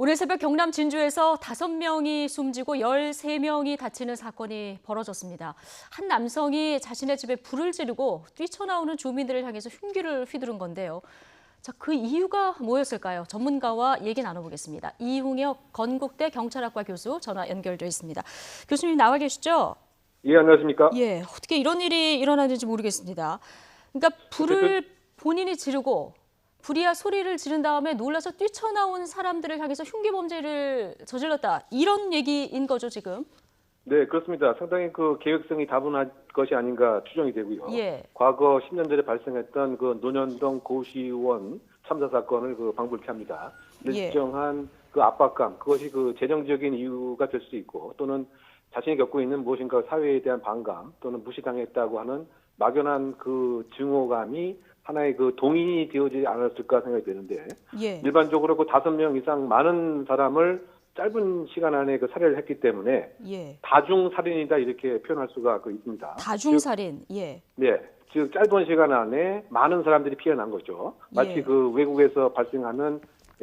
오늘 새벽 경남 진주에서 5명이 숨지고 13명이 다치는 사건이 벌어졌습니다. 한 남성이 자신의 집에 불을 지르고 뛰쳐나오는 주민들을 향해서 흉기를 휘두른 건데요. 자, 그 이유가 뭐였을까요? 전문가와 얘기 나눠보겠습니다. 이웅혁 건국대 경찰학과 교수 전화 연결돼 있습니다. 교수님 나와 계시죠? 예, 안녕하십니까? 예, 어떻게 이런 일이 일어나는지 모르겠습니다. 그러니까 불을 본인이 지르고 불이야 소리를 지른 다음에 놀라서 뛰쳐나온 사람들을 향해서 흉기 범죄를 저질렀다. 이런 얘기인 거죠, 지금? 네, 그렇습니다. 상당히 그 계획성이 다분한 것이 아닌가 추정이 되고요. 예. 과거 10년 전에 발생했던 그 논현동 고시원 참사 사건을 그 방불케 합니다. 예. 일정한 그 압박감, 그것이 그 재정적인 이유가 될 수도 있고, 또는 자신이 겪고 있는 무엇인가 사회에 대한 반감, 또는 무시당했다고 하는 막연한 그 증오감이 하나의 그 동인이 되어지지 않았을까 생각이 되는데, 예. 일반적으로 그 5명 이상 많은 사람을 짧은 시간 안에 그 살해를 했기 때문에 예. 다중살인이다 이렇게 표현할 수가 그 있습니다. 다중살인. 예. 네, 즉 짧은 시간 안에 많은 사람들이 피해난 거죠. 마치 예. 그 외국에서 발생하는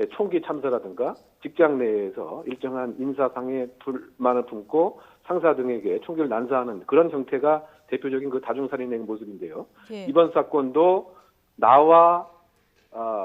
총기 참사라든가 직장 내에서 일정한 인사상의 불만을 품고 상사 등에게 총기를 난사하는 그런 형태가 대표적인 그 다중살인의 모습인데요. 예. 이번 사건도 나와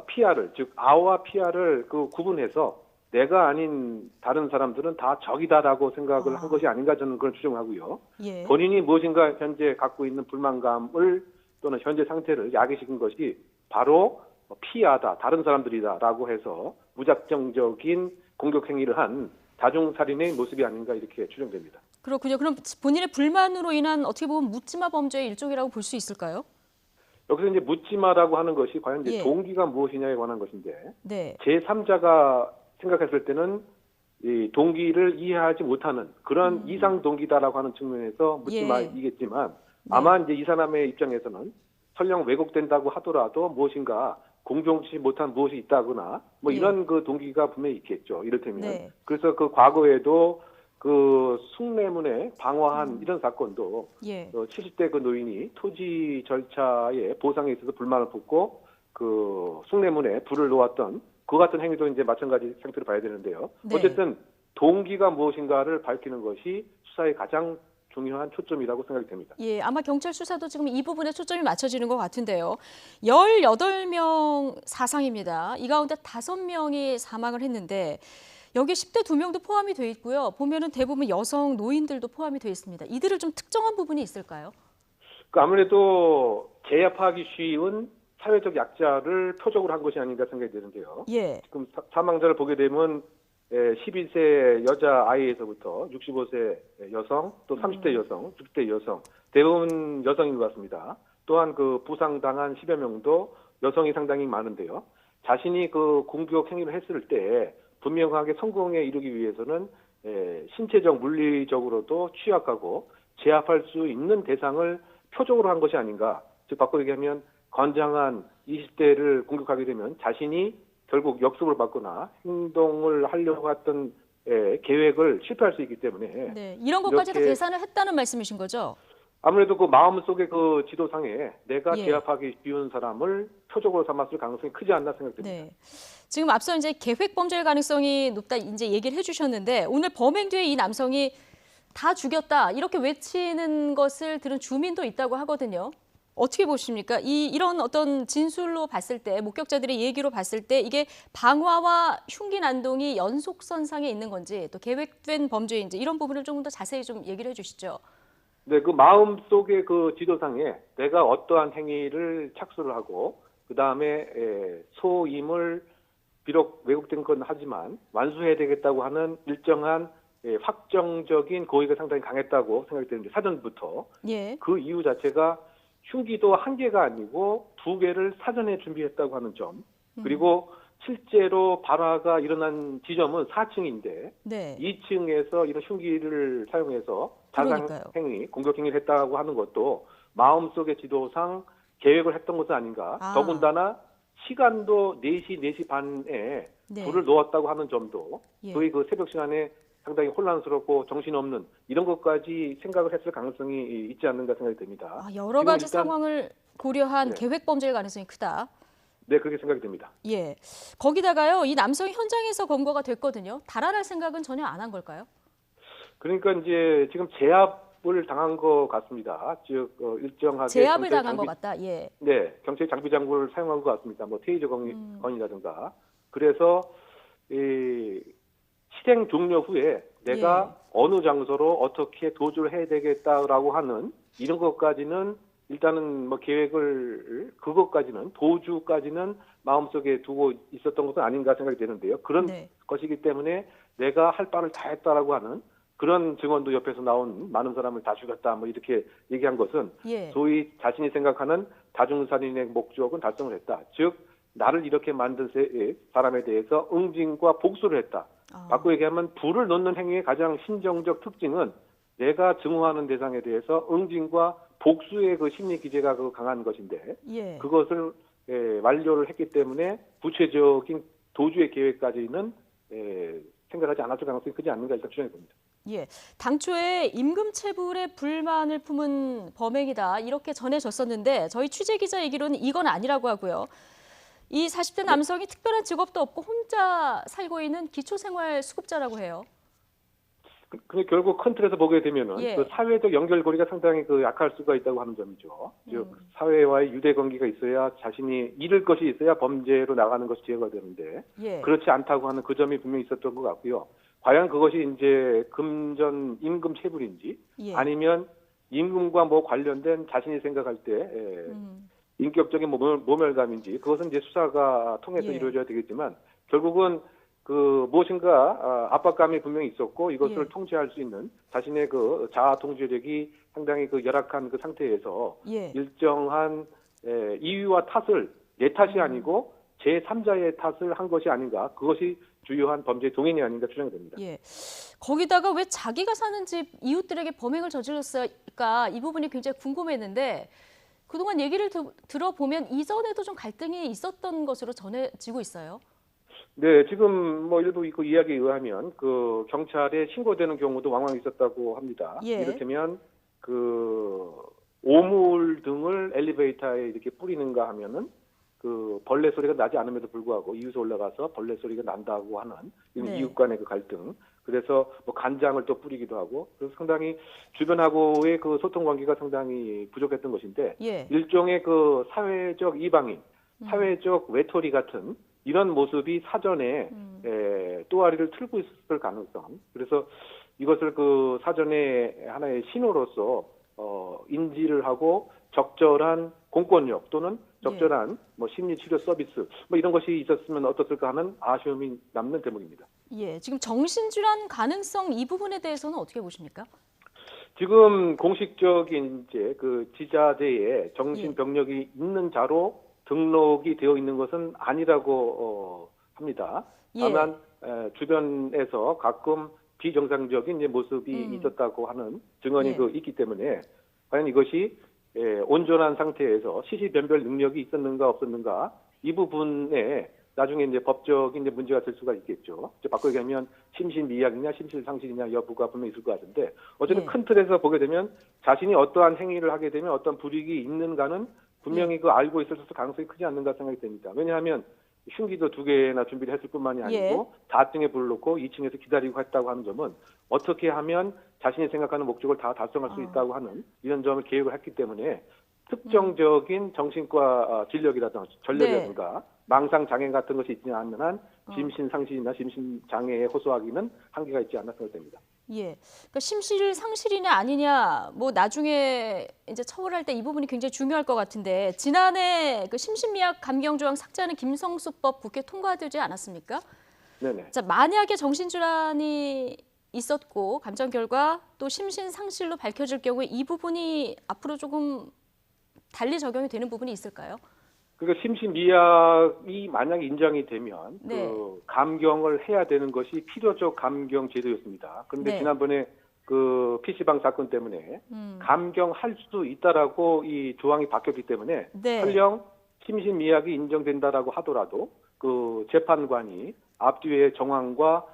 피아를, 즉 아와 피아를 그 구분해서 내가 아닌 다른 사람들은 다 적이다라고 생각을 한 것이 아닌가 저는 그런 추정하고요. 예. 본인이 무엇인가 현재 갖고 있는 불만감을 또는 현재 상태를 야기시킨 것이 바로 피하다, 다른 사람들이다라고 해서 무작정적인 공격 행위를 한 다중살인의 모습이 아닌가 이렇게 추정됩니다. 그렇군요. 그럼 본인의 불만으로 인한 어떻게 보면 묻지마 범죄의 일종이라고 볼 수 있을까요? 여기서 이제 묻지마라고 하는 것이 과연 이제 예. 동기가 무엇이냐에 관한 것인데, 네. 제3자가 생각했을 때는 이 동기를 이해하지 못하는 그런 이상 동기다라고 하는 측면에서 묻지마이겠지만, 네. 아마 이제 이 사람의 입장에서는 설령 왜곡된다고 하더라도 무엇인가 공정치 못한 무엇이 있다거나 뭐 예. 이런 그 동기가 분명히 있겠죠. 이를테면 네. 그래서 그 과거에도 그 숭례문에 방화한 이런 사건도 예. 70대 그 노인이 토지 절차에 보상에 있어서 불만을 품고 그 숭례문에 불을 놓았던 그 같은 행위도 이제 마찬가지 형태로 봐야 되는데요. 네. 어쨌든 동기가 무엇인가를 밝히는 것이 수사의 가장 중요한 초점이라고 생각이 됩니다. 예, 아마 경찰 수사도 지금 이 부분에 초점이 맞춰지는 것 같은데요. 18명 사상입니다. 이 가운데 5명이 사망을 했는데 여기 10대 2명도 포함이 돼 있고요. 보면은 대부분 여성 노인들도 포함이 돼 있습니다. 이들을 좀 특정한 부분이 있을까요? 그 아무래도 제압하기 쉬운 사회적 약자를 표적으로 한 것이 아닌가 생각이 되는데요. 예. 지금 사망자를 보게 되면 12세 여자 아이에서부터 65세 여성, 또 30대 여성, 60대 여성, 대부분 여성인 것 같습니다. 또한 그 부상당한 10여 명도 여성이 상당히 많은데요. 자신이 그 공격 행위를 했을 때 분명하게 성공에 이르기 위해서는 신체적, 물리적으로도 취약하고 제압할 수 있는 대상을 표적으로 한 것이 아닌가. 즉 바꿔 얘기하면 건장한 20대를 공격하게 되면 자신이 결국 역습을 받거나 행동을 하려고 했던 계획을 실패할 수 있기 때문에 네, 이런 것까지 다 계산을 했다는 말씀이신 거죠? 아무래도 그 마음속의 그 지도상에 내가 예. 제압하기 쉬운 사람을 표적으로 삼았을 가능성이 크지 않나 생각됩니다. 네. 지금 앞서 이제 계획 범죄일 가능성이 높다 이제 얘기를 해주셨는데 오늘 범행 뒤에 이 남성이 다 죽였다 이렇게 외치는 것을 들은 주민도 있다고 하거든요. 어떻게 보십니까? 이런 어떤 진술로 봤을 때, 목격자들의 얘기로 봤을 때 이게 방화와 흉기 난동이 연속선상에 있는 건지 또 계획된 범죄인지 이런 부분을 조금 더 자세히 좀 얘기를 해주시죠. 네, 그 마음 속의 그 지도상에 내가 어떠한 행위를 착수를 하고 그 다음에 소임을 비록 왜곡된 건 하지만 완수해야 되겠다고 하는 일정한 확정적인 고의가 상당히 강했다고 생각이 되는데 사전부터 예. 그 이유 자체가 흉기도 한 개가 아니고 2개를 사전에 준비했다고 하는 점, 그리고 실제로 발화가 일어난 지점은 4층인데 네. 2층에서 이런 흉기를 사용해서 그러니까요. 자상행위, 공격행위를 했다고 하는 것도 마음속의 지도상 계획을 했던 것은 아닌가. 더군다나 시간도 4시, 4시 반에 네. 불을 놓았다고 하는 점도 예. 거의 그 새벽 시간에 상당히 혼란스럽고 정신없는 이런 것까지 생각을 했을 가능성이 있지 않는가 생각이 됩니다. 여러 가지 일단, 상황을 고려한 네. 계획 범죄일 가능성이 크다. 네, 그렇게 생각이 됩니다. 예. 거기다가요, 이 남성이 현장에서 검거가 됐거든요. 달아날 생각은 전혀 안 한 걸까요? 그러니까 이제 지금 제압을 당한 것 같습니다. 즉 일정하게 제압을 경찰 당한 것 장비, 같다. 예. 네, 경찰 장비 장구를 사용한 것 같습니다. 뭐 테이저 건이라든가. 그래서 이 실행 종료 후에 내가 어느 장소로 어떻게 도주를 해야 되겠다라고 하는 이런 것까지는 일단은 뭐 계획을 그것까지는 도주까지는 마음속에 두고 있었던 것은 아닌가 생각이 되는데요. 그런 네. 것이기 때문에 내가 할 바를 다 했다라고 하는 그런 증언도 옆에서 나온 많은 사람을 다 죽였다 뭐 이렇게 얘기한 것은 예. 소위 자신이 생각하는 다중살인의 목적은 달성을 했다. 즉 나를 이렇게 만든 사람에 대해서 응징과 복수를 했다. 바꿔 얘기하면 불을 넣는 행위의 가장 신정적 특징은 내가 증오하는 대상에 대해서 응징과 복수의 그 심리 기제가 그 강한 것인데 예. 그것을 완료를 했기 때문에 구체적인 도주의 계획까지는 생각하지 않았을 가능성이 크지 않는가 일단 추정해 봅니다. 예. 당초에 임금체불에 불만을 품은 범행이다. 이렇게 전해졌었는데 저희 취재 기자 얘기로는 이건 아니라고 하고요. 이 40대 남성이 특별한 직업도 없고 혼자 살고 있는 기초생활 수급자라고 해요. 근데 결국 큰 틀에서 보게 되면은 예. 그 사회적 연결고리가 상당히 그 약할 수가 있다고 하는 점이죠. 즉 사회와의 유대 관계가 있어야 자신이 잃을 것이 있어야 범죄로 나가는 것이 제어가 되는데 예. 그렇지 않다고 하는 그 점이 분명히 있었던 것 같고요. 과연 그것이 이제 금전 임금 체불인지 예. 아니면 임금과 뭐 관련된 자신이 생각할 때 인격적인 모멸감인지 그것은 이제 수사가 통해서 예. 이루어져야 되겠지만 결국은 그 무엇인가 압박감이 분명히 있었고 이것을 예. 통제할 수 있는 자신의 그 자아 통제력이 상당히 그 열악한 그 상태에서 예. 일정한 이유와 탓을 내 탓이 아니고 제3자의 탓을 한 것이 아닌가 그것이 주요한 범죄 동인이 아닌가 추정이 됩니다. 예. 거기다가 왜 자기가 사는 집 이웃들에게 범행을 저질렀을까 이 부분이 굉장히 궁금했는데 그동안 얘기를 들어보면 이전에도 좀 갈등이 있었던 것으로 전해지고 있어요. 네, 지금 뭐 일부 그 이야기에 의하면 그 경찰에 신고되는 경우도 왕왕 있었다고 합니다. 예. 이를테면 그 오물 등을 엘리베이터에 이렇게 뿌리는가 하면은 그 벌레 소리가 나지 않음에도 불구하고 이웃에 올라가서 벌레 소리가 난다고 하는 이런 네. 이웃 간의 그 갈등. 그래서 뭐 간장을 또 뿌리기도 하고 그래서 상당히 주변하고의 그 소통 관계가 상당히 부족했던 것인데 예. 일종의 그 사회적 이방인, 사회적 외톨이 같은 이런 모습이 사전에 또아리를 틀고 있었을 가능성. 그래서 이것을 그 사전에 하나의 신호로서 인지를 하고 적절한 공권력 또는 적절한 뭐 심리 치료 서비스 뭐 이런 것이 있었으면 어떻을까 하는 아쉬움이 남는 대목입니다. 예. 지금 정신질환 가능성 이 부분에 대해서는 어떻게 보십니까? 지금 공식적인 이제 그 지자체에 정신병력이 있는 자로 등록이 되어 있는 것은 아니라고 합니다. 예. 다만 주변에서 가끔 비정상적인 이제 모습이 있었다고 하는 증언이 예. 그 있기 때문에 과연 이것이 온전한 상태에서 시시변별 능력이 있었는가 없었는가 이 부분에 나중에 이제 법적인 이제 문제가 될 수가 있겠죠. 이제 바꿔 얘기하면 심신미약이냐 심실상실이냐 여부가 분명히 있을 것 같은데 어쨌든 예. 큰 틀에서 보게 되면 자신이 어떠한 행위를 하게 되면 어떤 불이익이 있는가는 분명히 그 알고 있을 가능성이 크지 않는가 생각이 됩니다. 왜냐하면 흉기도 2개나 준비를 했을 뿐만이 아니고 4층에 불을 놓고 2층에서 기다리고 했다고 하는 점은 어떻게 하면 자신이 생각하는 목적을 다 달성할 수 있다고 하는 이런 점을 계획을 했기 때문에 특정적인 정신과 진력이라든가 전력이라든가 망상 장애 같은 것이 있지 않는 한 심신 상실이나 심신 장애에 호소하기는 한계가 있지 않나 생각됩니다. 예. 그러니까 심실 상실이냐 아니냐 뭐 나중에 이제 처벌할 때 이 부분이 굉장히 중요할 것 같은데 지난해 그 심신미약 감경 조항 삭제하는 김성수법 국회 통과되지 않았습니까? 네네. 자, 만약에 정신질환이 있었고 감정 결과 또 심신 상실로 밝혀질 경우에 이 부분이 앞으로 조금 달리 적용이 되는 부분이 있을까요? 그러니까 심신미약이 만약 인정이 되면 네. 그 감경을 해야 되는 것이 필요적 감경 제도였습니다. 그런데 네. 지난번에 그 PC방 사건 때문에 감경할 수도 있다라고 이 조항이 바뀌었기 때문에 네. 설령 심신미약이 인정된다라고 하더라도 그 재판관이 앞뒤의 정황과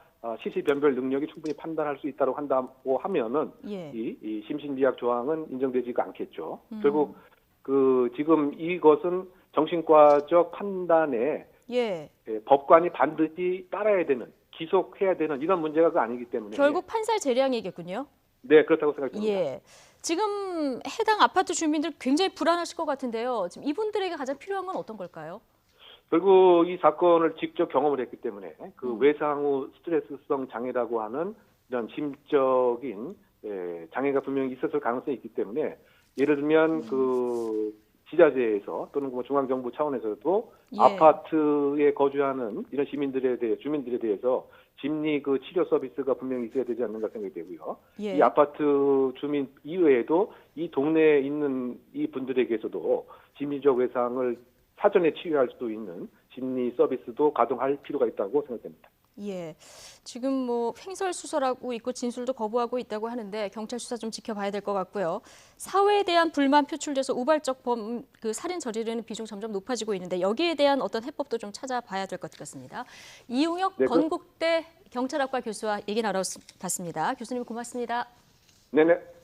시시변별 능력이 충분히 판단할 수 있다고 한다고 하면은 예. 이 심신미약 조항은 인정되지가 않겠죠. 결국 그 지금 이것은 정신과적 판단에 예. 법관이 반드시 따라야 되는, 기속해야 되는 이런 문제가 아니기 때문에 결국 판사의 재량이겠군요. 네, 그렇다고 생각됩니다. 예. 지금 해당 아파트 주민들 굉장히 불안하실 것 같은데요. 지금 이분들에게 가장 필요한 건 어떤 걸까요? 결국 이 사건을 직접 경험을 했기 때문에 그 외상 후 스트레스성 장애라고 하는 이런 심적인 장애가 분명히 있었을 가능성이 있기 때문에 예를 들면 그 지자체에서 또는 뭐 중앙정부 차원에서도 예. 아파트에 거주하는 이런 주민들에 대해서 심리 그 치료 서비스가 분명히 있어야 되지 않는가 생각이 되고요. 예. 이 아파트 주민 이외에도 이 동네에 있는 이 분들에게서도 심리적 외상을 사전에 치유할 수 있는 심리 서비스도 가동할 필요가 있다고 생각됩니다. 예. 지금 뭐 횡설수설하고 있고 진술도 거부하고 있다고 하는데 경찰 수사 좀 지켜봐야 될 것 같고요. 사회에 대한 불만 표출돼서 우발적 살인 저지르는 비중 점점 높아지고 있는데 여기에 대한 어떤 해법도 좀 찾아봐야 될 것 같습니다. 이용혁 네, 건국대 경찰학과 교수와 얘기 나눠봤습니다. 교수님 고맙습니다. 네네.